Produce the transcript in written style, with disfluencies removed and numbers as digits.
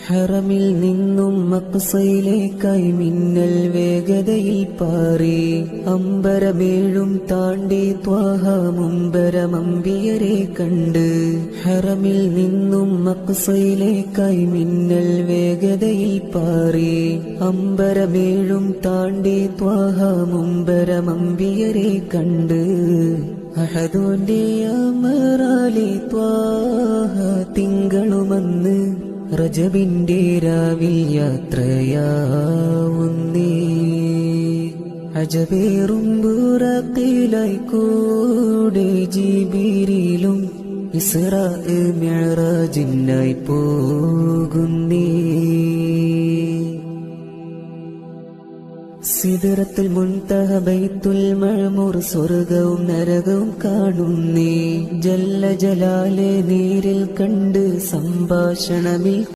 ഹറമിൽ നിന്നും മഖ്സയിലേക്കായി മിന്നൽ വേഗതയിൽ പാറി അമ്പരമേഴും താണ്ടി ത്വാഹ മുമ്പരമമ്പിയരെ കണ്ട്. ഹറമിൽ നിന്നും മഖ്സയിലേക്കായി മിന്നൽ വേഗതയിൽ പാറി അമ്പരമേഴും താണ്ടി ത്വാഹ മുമ്പരമമ്പിയരെ കണ്ട്. അഹദോന്റെ അമറാലി ത്വാഹ തിങ്കളുമന്ന് റജബിന്റെ രാവിൽ യാത്രയാവുന്നേ. അജബേറും ബുറഖിലായി കൂടെ ജിബിരിലും ഇസ്റാ മിഅ്റാജിനായി പോകുന്നേ. സിദ്റത്തുൽ മുൻതഹ ബൈത്തുൽ മഅ്മൂർ സ്വർഗവും നരകവും കാണുന്നേ. ജല്ല ജലാലെ നേരിൽ കണ്ട് സംഭാഷണമിൽ